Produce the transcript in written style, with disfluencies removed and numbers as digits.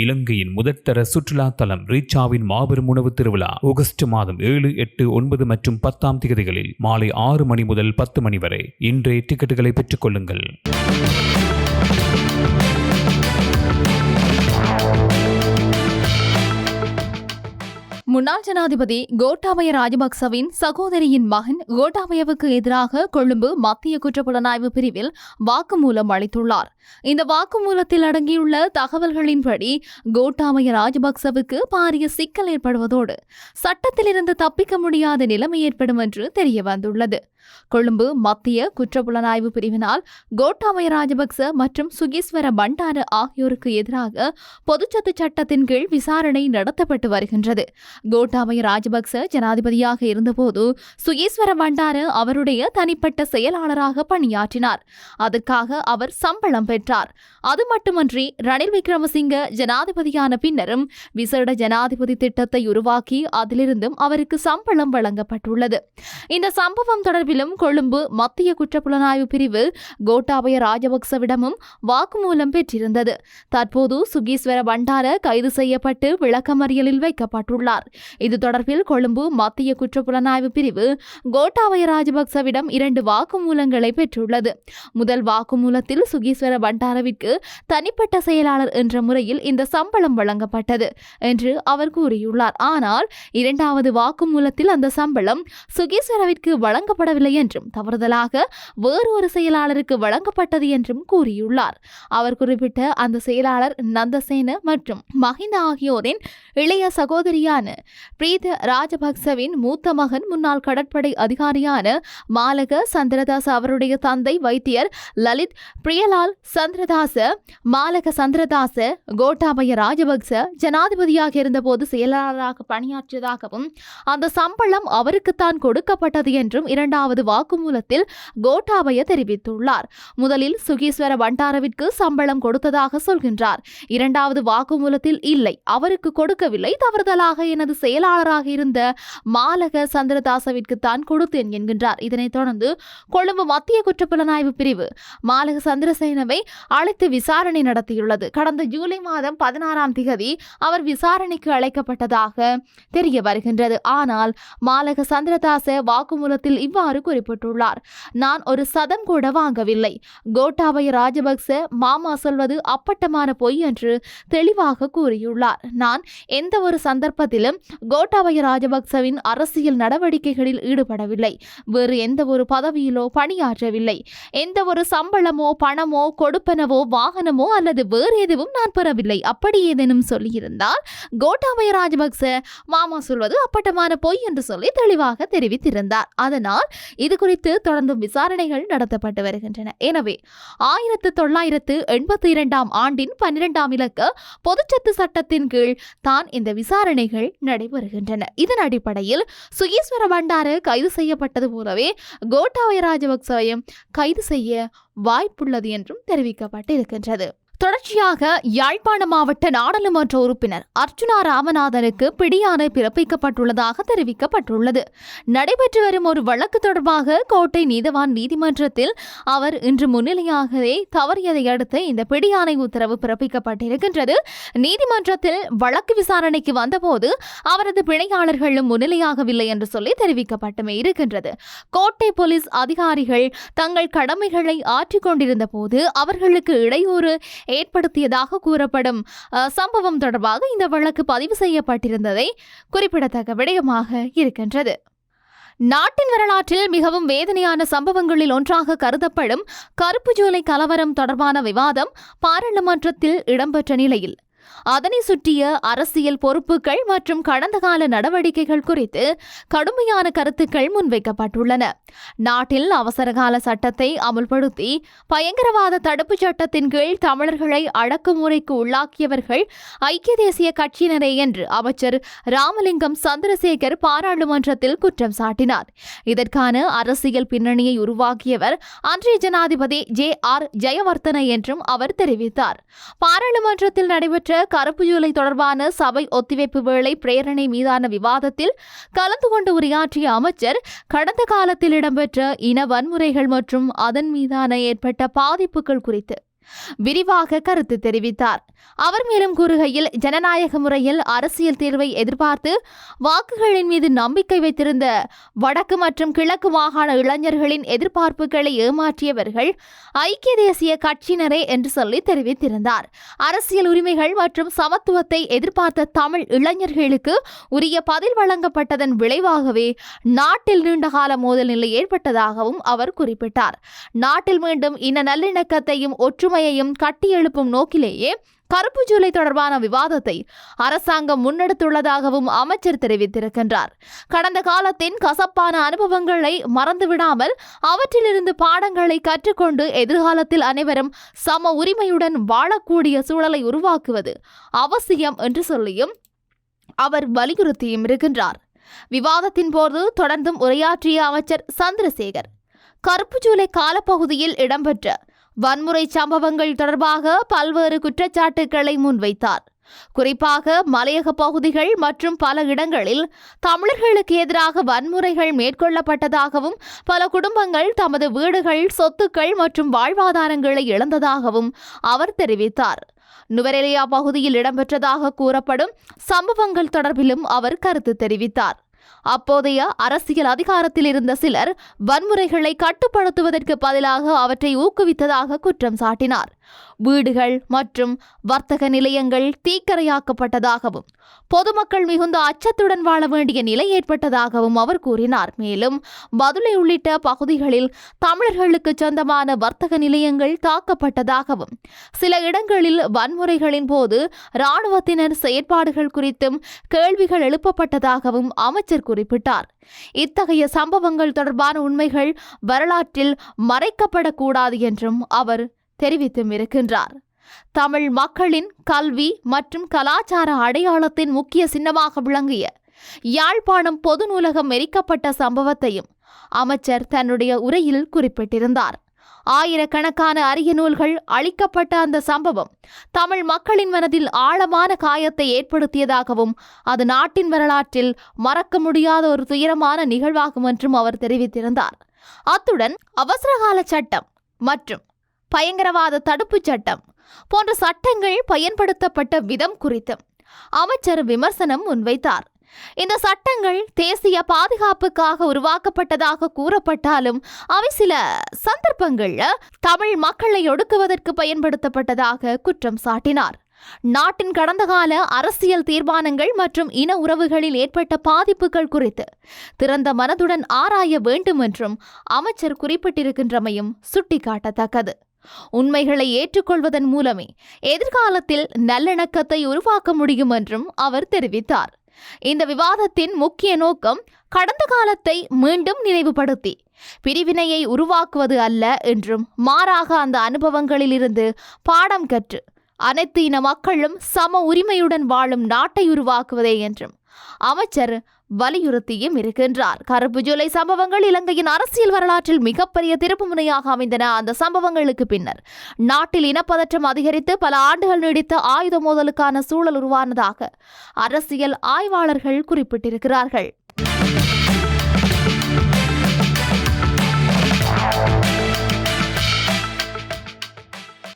இலங்கையின் முதற்தர சுற்றுலா தலம் ரீச்சாவின் மாபெரும் உணவு திருவிழா ஆகஸ்ட் மாதம் 7, 8, 9 மற்றும் 10 தேதிகளில் மாலை 6 மணி முதல் 10 மணி வரை இன்றைய டிக்கெட்டுகளை பெற்றுக் கொள்ளுங்கள். முன்னாள் ஜனாதிபதி கோட்டாபய ராஜபக்சவின் சகோதரியின் மகன் கோட்டாபயவுக்கு எதிராக கொழும்பு மத்திய குற்றப்புலனாய்வு பிரிவில் வாக்குமூலம் அளித்துள்ளார். இந்த வாக்குமூலத்தில் அடங்கியுள்ள தகவல்களின்படி கோட்டாபய ராஜபக்சவுக்கு பாரிய சிக்கல் ஏற்படுவதோடு சட்டத்திலிருந்து தப்பிக்க முடியாத நிலைமை ஏற்படும் என்று தெரிய வந்துள்ளது. கொழும்பு மத்திய குற்றப்புலனாய்வு பிரிவினால் கோட்டாபய ராஜபக்ச மற்றும் சுகீஸ்வர பண்டார ஆகியோருக்கு எதிராக பொதுச்சத்து சட்டத்தின் கீழ் விசாரணை நடத்தப்பட்டு வருகின்றது. கோட்டாபய ராஜபக்ச ஜனாதிபதியாக இருந்தபோது சுகீஸ்வர பண்டார அவருடைய தனிப்பட்ட செயலாளராக பணியாற்றினார். அதற்காக அவர் சம்பளம் பெற்றார். அது மட்டுமன்றி ரணில் விக்ரமசிங்க ஜனாதிபதியான பின்னரும் விசேட ஜனாதிபதி திட்டத்தை உருவாக்கி அதிலிருந்தும் அவருக்கு சம்பளம் வழங்கப்பட்டுள்ளது. இந்த சம்பவம் தொடர்பிலும் கொழும்பு மத்திய குற்றப்புலனாய்வு பிரிவு கோட்டாபய ராஜபக்சவிடமும் வாக்குமூலம் பெற்றிருந்தது. தற்போது சுகீஸ்வர பண்டார கைது செய்யப்பட்டு விளக்கமறியலில் வைக்கப்பட்டுள்ளார். இது தொடர்பில் கொழும்பு மத்திய குற்றப்புலனாய்வு பிரிவு கோட்டாபய ராஜபக்சவிடம் 2 வாக்குமூலங்களை பெற்றுள்ளது. முதல் வாக்குமூலத்தில் சுகீஸ்வர பண்டாரவிற்கு தனிப்பட்ட செயலாளர் என்ற முறையில் இந்த சம்பளம் வழங்கப்பட்டது என்று அவர் கூறியுள்ளார். ஆனால் 2வது வாக்குமூலத்தில் அந்த சம்பளம் சுகீஸ்வரவிற்கு வழங்கப்படவில்லை என்றும் தவறுதலாக வேறொரு செயலாளருக்கு வழங்கப்பட்டது என்றும் கூறியுள்ளார். அவர் குறிப்பிட்ட அந்த செயலாளர் நந்தசேன மற்றும் மஹிந்த ஆகியோரின் இளைய சகோதரியான பிரீத ராஜபக்சவின் மூத்த மகன் முன்னாள் கடற்படை அதிகாரியான மாலக சந்திரதாச அவருடைய தந்தை வைத்தியர் லலித் பிரியலால் சந்திரதாச. மாலக சந்திரதாச கோட்டாபய ராஜபக்ச ஜனாதிபதியாக இருந்தபோது செயலாளராக பணியாற்றியதாகவும் அந்த சம்பளம் அவருக்குத்தான் கொடுக்கப்பட்டது என்றும் 2வது வாக்குமூலத்தில் கோட்டாபய தெரிவித்துள்ளார். முதலில் சுகீஸ்வர பண்டாரவிற்கு சம்பளம் கொடுத்ததாக சொல்கின்றார். 2வது வாக்குமூலத்தில் இல்லை, அவருக்கு கொடுக்கவில்லை, தவறுதலாக எனது செயலாளராக இருந்த மாலக சந்திரதாசவிற்கு தான் கொடுத்தேன் என்கின்றார். இதனைத் தொடர்ந்து கொழும்பு மத்திய குற்றப்புலனாய்வு பிரிவு மாலக சந்திரசேனவை அழைத்து விசாரணை நடத்தியுள்ளது. கடந்த ஜூலை மாதம் 16 தேதி அவர் விசாரணைக்கு அழைக்கப்பட்டதாக தெரிய வருகின்றது. ஆனால் மாலக சந்திரதாச வாக்குமூலத்தில் இவ்வாறு குறிப்பிட்டுள்ளார். நான் ஒரு சதம் கூட வாங்கவில்லை. கோட்டாபய ராஜபக்ச மாமா சொல்வது அப்பட்டமான பொய் என்று தெளிவாக கூறியுள்ளார். நான் எந்த ஒரு சந்தர்ப்பத்திலும் கோட்டாபய ராஜபக்சவின் அரசியல் நடவடிக்கைகளில் ஈடுபடவில்லை. வேறு எந்த ஒரு பதவியிலோ பணியாற்றவில்லை. எந்த ஒரு சம்பளமோ பணமோ கொடுப்பனவோ வாகனமோ அல்லது வேறு எதுவும் நான் பெறவில்லை. அப்படி ஏதேனும் சொல்லியிருந்தால் கோட்டாபய ராஜபக்ச மாமா சொல்வது அப்பட்டமான பொய் என்று சொல்லி தெளிவாக தெரிவித்திருந்தார். அதனால் இது குறித்து தொடர்ந்து விசாரணைகள் நடத்தப்பட்டு வருகின்றன. எனவே 1982 ஆண்டின் 12ஆம் இலக்க பொதுச்சத்து சட்டத்தின் கீழ் தான் இந்த விசாரணைகள் நடைபெறுகின்றன. இதன் அடிப்படையில் சுகீஸ்வர பண்டார கைது செய்யப்பட்டது போலவே கோட்டாபய ராஜபக்சவையும் கைது செய்ய வாய்ப்புள்ளது என்றும் தெரிவிக்கப்பட்டிருக்கின்றது. தொடர்ச்சியாக யாழ்ப்பாண மாவட்ட நாடாளுமன்ற உறுப்பினர் அர்ச்சுனா ராமநாதனுக்கு பிடியாணை பிறப்பிக்கப்பட்டுள்ளதாக தெரிவிக்கப்பட்டுள்ளது. நடைபெற்று வரும் ஒரு வழக்கு தொடர்பாக கோட்டை நீதவான் நீதிமன்றத்தில் அவர் இன்று முன்னிலையாகவே தவறியதை அடுத்து இந்த பிடியாணை உத்தரவு பிறப்பிக்கப்பட்டிருக்கின்றது. நீதிமன்றத்தில் வழக்கு விசாரணைக்கு வந்தபோது அவரது பிணையாளர்களும் முன்னிலையாகவில்லை என்று சொல்லி தெரிவிக்கப்பட்டுமே இருக்கின்றது. கோட்டை போலீஸ் அதிகாரிகள் தங்கள் கடமைகளை ஆற்றிக் கொண்டிருந்த போது அவர்களுக்கு இடையூறு ஏற்படுத்தியதாக கூறப்படும் சம்பவம் தொடர்பாக இந்த வழக்கு பதிவு செய்யப்பட்டிருந்ததை குறிப்பிடத்தக்க விடயமாக இருக்கின்றது. நாட்டின் வரலாற்றில் மிகவும் வேதனையான சம்பவங்களில் ஒன்றாக கருதப்படும் கருப்பு ஜூலை கலவரம் தொடர்பான விவாதம் பாராளுமன்றத்தில் இடம்பெற்ற நிலையில் அதனை சுற்றிய அரசியல் பொறுப்புகள் மற்றும் கடந்த கால நடவடிக்கைகள் குறித்து கடுமையான கருத்துக்கள் முன்வைக்கப்பட்டுள்ளன. நாட்டில் அவசரகால சட்டத்தை அமுல்படுத்தி பயங்கரவாத தடுப்பு சட்டத்தின் கீழ் தமிழர்களை அடக்குமுறைக்கு உள்ளாக்கியவர்கள் ஐக்கிய தேசிய கட்சியினரே என்று அமைச்சர் ராமலிங்கம் சந்திரசேகர் பாராளுமன்றத்தில் குற்றம் சாட்டினார். இதற்கான அரசியல் பின்னணியை உருவாக்கியவர் அன்றைய ஜனாதிபதி JR ஜெயவர்தன என்றும் அவர் தெரிவித்தார். பாராளுமன்றத்தில் நடைபெற்ற கருப்பு ஜூலை தொடர்பான சபை ஒத்திவைப்பு வேளை பிரேரணை மீதான விவாதத்தில் கலந்து கொண்டு உரையாற்றிய அமைச்சர் கடந்த காலத்தில் இடம்பெற்ற இன வன்முறைகள் மற்றும் அதன் மீதான ஏற்பட்ட பாதிப்புகள் குறித்து விரிவாக கருத்து தெரிவித்தார். அவர் மேலும் கூறுகையில், ஜனநாயக முறையில் அரசியல் தீர்வை எதிர்பார்த்து வாக்குகளின் மீது நம்பிக்கை வைத்திருந்த வடக்கு மற்றும் கிழக்கு மாகாண இளைஞர்களின் எதிர்பார்ப்புகளை ஏமாற்றியவர்கள் ஐக்கிய தேசிய கட்சியினரே என்று சொல்லி தெரிவித்திருந்தார். அரசியல் உரிமைகள் மற்றும் சமத்துவத்தை எதிர்பார்த்த தமிழ் இளைஞர்களுக்கு உரிய பதில் வழங்கப்பட்டதன் விளைவாகவே நாட்டில் நீண்டகால மோதல் நிலை ஏற்பட்டதாகவும் அவர் குறிப்பிட்டார். நாட்டில் மீண்டும் இன நல்லிணக்கத்தையும் ஒற்றுமையையும் கட்டியெழுப்பும் நோக்கிலேயே கருப்பு ஜூலை தொடர்பான விவாதத்தை அரசாங்கம் முன்னெடுத்துள்ளதாகவும் அமைச்சர் தெரிவித்திருக்கின்றார். கடந்த காலத்தின் கசப்பான அனுபவங்களை மறந்துவிடாமல் அவற்றிலிருந்து பாடங்களை கற்றுக்கொண்டு எதிர்காலத்தில் அனைவரும் சம உரிமையுடன் வாழக்கூடிய சூழலை உருவாக்குவது அவசியம் என்று சொல்லியும் அவர் வலியுறுத்தியும் இருக்கின்றார். விவாதத்தின் போது தொடர்ந்தும் உரையாற்றிய அமைச்சர் சந்திரசேகர், கருப்பு ஜூலை காலப்பகுதியில் இடம்பெற்ற வன்முறை சம்பவங்கள் தொடர்பாக பல்வேறு குற்றச்சாட்டுக்களை முன்வைத்தார். குறிப்பாக மலையக பகுதிகள் மற்றும் பல இடங்களில் தமிழர்களுக்கு எதிராக வன்முறைகள் மேற்கொள்ளப்பட்டதாகவும் பல குடும்பங்கள் தமது வீடுகள், சொத்துக்கள் மற்றும் வாழ்வாதாரங்களை இழந்ததாகவும் அவர் தெரிவித்தார். நுவரெலியா பகுதியில் இடம்பெற்றதாக கூறப்படும் சம்பவங்கள் தொடர்பிலும் அவர் கருத்து தெரிவித்தார். அப்போதைய அரசியல் அதிகாரத்தில் இருந்த சிலர் வன்முறைகளை கட்டுப்படுத்துவதற்கு பதிலாக அவற்றை ஊக்குவித்ததாக குற்றம் சாட்டினார். வீடுகள் மற்றும் வர்த்தக நிலையங்கள் தீக்கிரையாக்கப்பட்டதாகவும் பொதுமக்கள் மிகுந்த அச்சத்துடன் வாழ வேண்டிய நிலை ஏற்பட்டதாகவும் அவர் கூறினார். மேலும் பதுளை உள்ளிட்ட பகுதிகளில் தமிழர்களுக்கு சொந்தமான வர்த்தக நிலையங்கள் தாக்கப்பட்டதாகவும் சில இடங்களில் வன்முறைகளின் போது இராணுவத்தினர் செயற்பாடுகள் குறித்தும் கேள்விகள் எழுப்பப்பட்டதாகவும் அமைச்சர் குறிப்பிட்டார். இத்தகைய சம்பவங்கள் தொடர்பான உண்மைகள் வரலாற்றில் மறைக்கப்படக்கூடாது என்றும் அவர் தெரிவித்தும் இருக்கின்றார். தமிழ் மக்களின் கல்வி மற்றும் கலாச்சார அடையாளத்தின் முக்கிய சின்னமாக விளங்கிய யாழ்ப்பாணம் பொது நூலகம் எரிக்கப்பட்ட சம்பவத்தையும் அமைச்சர் தன்னுடைய உரையில் குறிப்பிட்டிருந்தார். ஆயிரக்கணக்கான அரிய நூல்கள் அளிக்கப்பட்ட அந்த சம்பவம் தமிழ் மக்களின் மனதில் ஆழமான காயத்தை ஏற்படுத்தியதாகவும் அது நாட்டின் வரலாற்றில் மறக்க முடியாத ஒரு துயரமான நிகழ்வாகும் என்றும் அவர் தெரிவித்திருந்தார். அத்துடன் அவசரகால சட்டம் மற்றும் பயங்கரவாத தடுப்புச் சட்டம் போன்ற சட்டங்கள் பயன்படுத்தப்பட்ட விதம் குறித்தும் அமைச்சர் விமர்சனம் முன்வைத்தார். இந்த சட்டங்கள் தேசிய பாதுகாப்புக்காக உருவாக்கப்பட்டதாக கூறப்பட்டாலும் அவை சில சந்தர்ப்பங்கள்ல தமிழ் மக்களை ஒடுக்குவதற்கு பயன்படுத்தப்பட்டதாக குற்றம் சாட்டினார். நாட்டின் கடந்த கால அரசியல் தீர்மானங்கள் மற்றும் இன உறவுகளில் ஏற்பட்ட பாதிப்புகள் குறித்து திறந்த மனதுடன் ஆராய வேண்டும் என்றும் அமைச்சர் குறிப்பிட்டிருக்கின்றமையும் சுட்டிக்காட்டத்தக்கது. உண்மைகளை ஏற்றுக்கொள்வதன் மூலமே எதிர்காலத்தில் நல்லிணக்கத்தை உருவாக்க முடியும் என்றும் அவர் தெரிவித்தார். இந்த விவாதத்தின் முக்கிய நோக்கம் கடந்த காலத்தை மீண்டும் நினைவுபடுத்தி பிரிவினையை உருவாக்குவது அல்ல என்றும் மாறாக அந்த அனுபவங்களில் இருந்து பாடம் கற்று அனைத்து இன மக்களும் சம உரிமையுடன் வாழும் நாட்டை உருவாக்குவதே என்றும் அமைச்சர் வலியுறுத்தியும் இருக்கின்றார். கருப்பு ஜூலை சம்பவங்கள் இலங்கையின் அரசியல் வரலாற்றில் மிகப்பெரிய திருப்புமுனையாக அமைந்தன. அந்த சம்பவங்களுக்கு பின்னர் நாட்டில் இனப்பதற்றம் அதிகரித்து பல ஆண்டுகள் நீடித்த ஆயுத மோதலுக்கான சூழல் உருவானதாக அரசியல் ஆய்வாளர்கள் குறிப்பிட்டிருக்கிறார்கள்.